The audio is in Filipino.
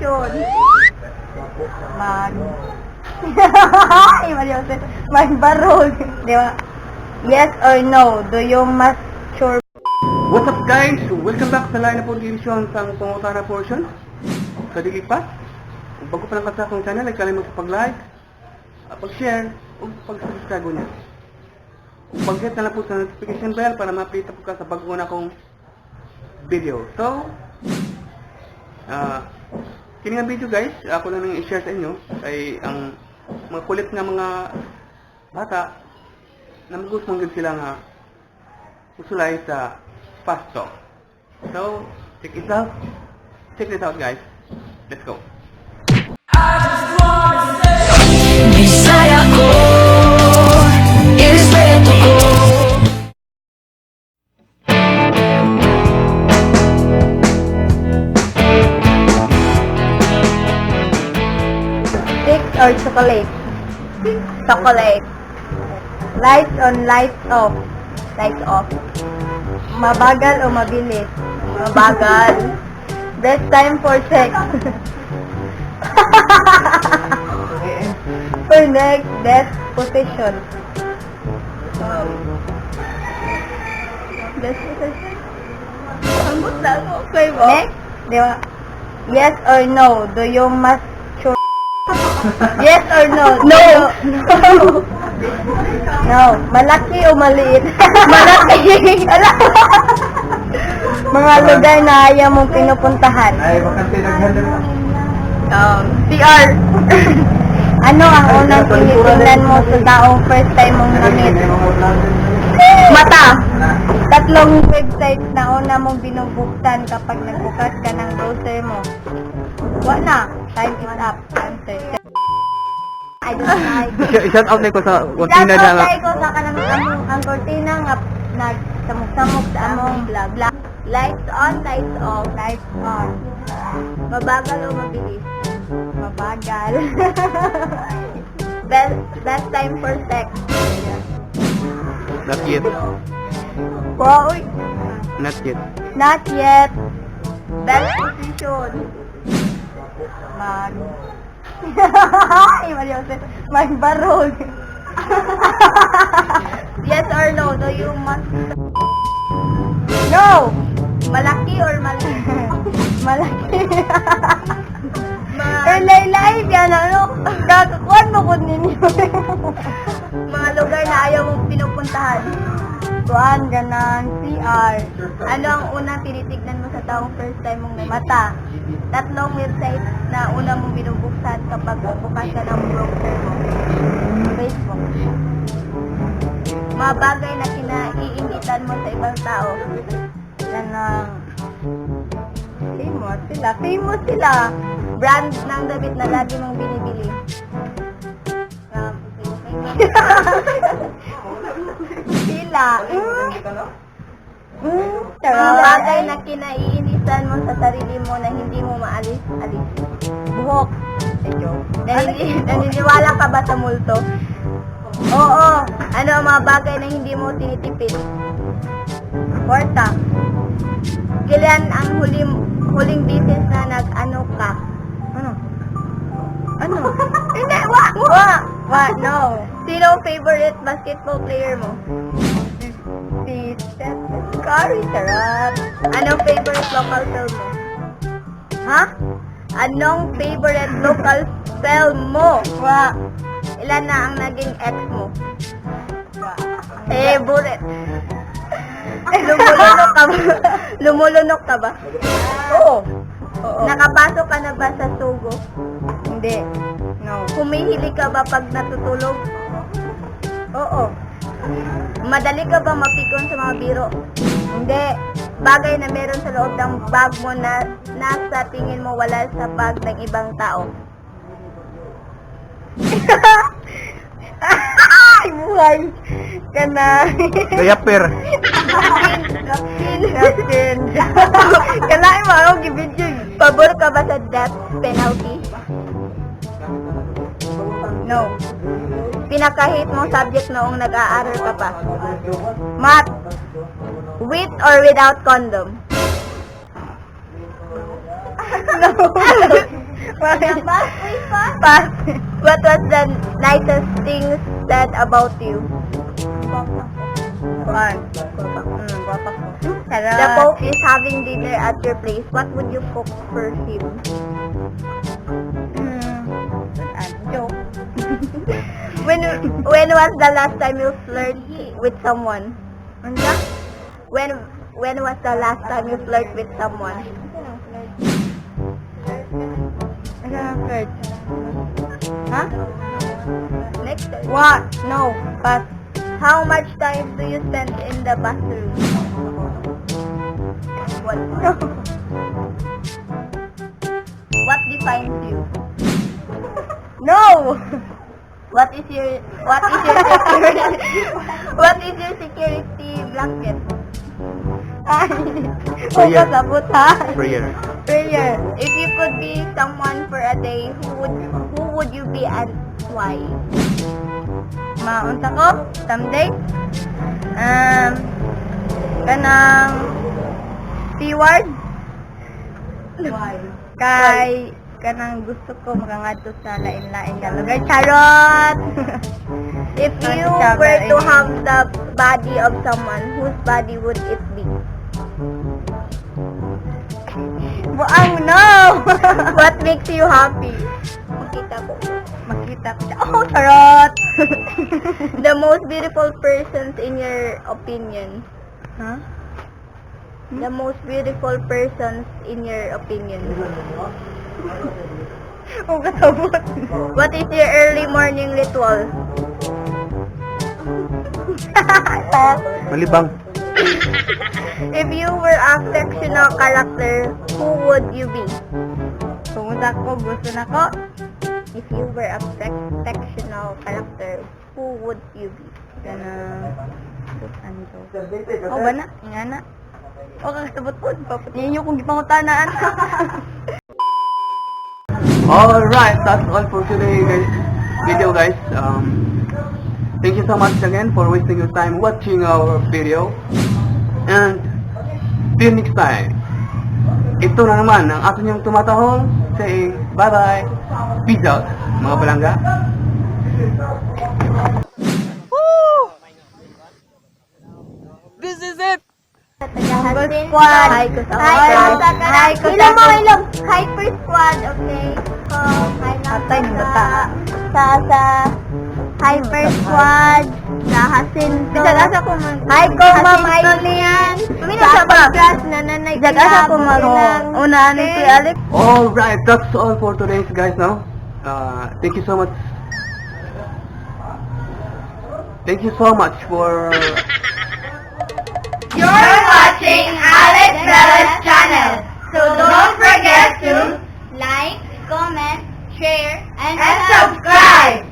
posisyon? Magbarog. Di ba? Yes or no? Do you mature? What's up guys? Welcome back sa line po division sa Pangutana portion. Sa dili pa. Kung bago pa lang ka sa akong channel, ay kalimang pag-like, pag-share, o pag-subscribe niya. Kung pag-hit na lang po sa notification bell para ma-update po ka sa bago na akong video. So, kini nga video guys, ako lang nang i-share sa inyo ay ang mga kulit nga mga bata na magustong gud sila nga usulay sa fast talk. So, check it out. Check it out guys. Let's go. Bisaya ko, irespeto ko. Stick or chocolate? Chocolate. Lights on, lights off. Lights off. Mabagal o mabilis? Mabagal. Best time for sex? For next, best position? Best position? Ambot na ako. Okay ba? Next, di ba? Yes or no? Do you mature? Yes or no? No! No. Malaki o maliit? Malaki! Mga lugar na ayaw mong pinupuntahan? Ay, bakante naghandle na. CR. Ano ang unang tinitingnan mo sa taong first time mong namit? Mata. Tatlong websites na una mong binubuksan kapag nagbukas ka ng browser mo. Wala. Time is up. Answer. I don't like. Shout out na ko sa Shout kortina na out nga. tayo ko sa kanang ang kortina nga nagsamok-samok sa among vlog. Lights on, lights off. Lights on. Mabagal o mabilis? Mabagal. Best time for sex? Not yet. Wow. Not yet. Not yet. Best position? Magbarog. Yes or no? Do you must? No! Malaki or maliit? Malaki. Live yan, ano? Kakakuan mo ko ninyo. Mga lugar na ayaw mong pinupuntahan. Kuan, ganan, CR. Ano ang unang tinitignan mo sa taong first time mong mata? Tatlong website na una mong binubuksan kapag bukas ka ng browser mo. Facebook. Mga bagay na kinaiingitan mo sa ibang tao. Yan ang famous sila. Famous sila. Brand ng damit na lagi mong binibili. Sila. Mga bagay na kinaiinisan mo sa sarili mo na hindi mo maalis-alis. Buhok. Naniniwala ka ba sa multo? Oo. Ano ang mga bagay na hindi mo tinitipid? Kwarta. Kailan ang huling business na nag-ano ka? Ano? Hindi, what? No. Sino ang favorite basketball player mo? Si Stephen Curry, sarap. Anong favorite local film mo? Ha? Anong favorite local film mo? Ilan na ang naging ex mo? Favorite. Lumulunok ka ba? Oo. Nakapasok ka na ba sa sugo? Hindi. No. Humihili ka ba pag natutulog? Oo. Madali ka ba mapikon sa mga biro? Hindi. Bagay na meron sa loob ng bag mo na nasa tingin mo wala sa bag ng ibang tao. Ay, buhay ka na. Diaper. Napkin. Kalahin mo ako, gibidyo. Pabor ka ba sa death penalty? No. Pinaka-hate mong subject noong nag-aaral ka pa? Math. With or without condom? No. Pass. What was the nicest thing said about you? The Pope is having dinner at your place. What would you cook for him? Joke. When was the last time you flirted with someone? When was the last time you flirted with someone? Flirt. Huh? Next time. What? No. But how much time do you spend in the bathroom? What? What defines you? No. What is your security? What is your security blanket? Prayer. Sabot ha? Prayer. Prayer. If you could be someone for a day, who would you be and why? Maunta ko someday. Kanang steward. Why? Kay kanang gusto ko makangadto sa lain-lain nga lugar. Charot! If you were to have the body of someone, whose body would it be? Buang no! What makes you happy? Makita ko. Oh, charot! The most beautiful persons in your opinion. Huh? The most beautiful persons in your opinion. What is your early morning ritual? Malibang. If you were a fictional character, who would you be? Pumunta ko, gusto na ko. If you were a fictional character, who would you be? Oh, ba na? Nga na. O, kakasabot po. Papatingin nyo kung gipangutanaan. Alright, that's all for today's video, guys. Thank you so much again for wasting your time watching our video. And till next time. Ito na naman ang ato niyong tumatahong saying bye-bye. Peace out, mga palangga. This is it! Squad. Hi, Hyper Squad, okay? Hi sa Hyper Squad, sa Jacinto. Hi ko, Ma'am Aileen. Sa podcast na nanay unahan ni Kuya Aleks. Alright, that's all for today's, guys, now. Thank you so much. Thank you so much for... You're watching Alex Bella's channel. So don't forget to like, comment, share, and subscribe.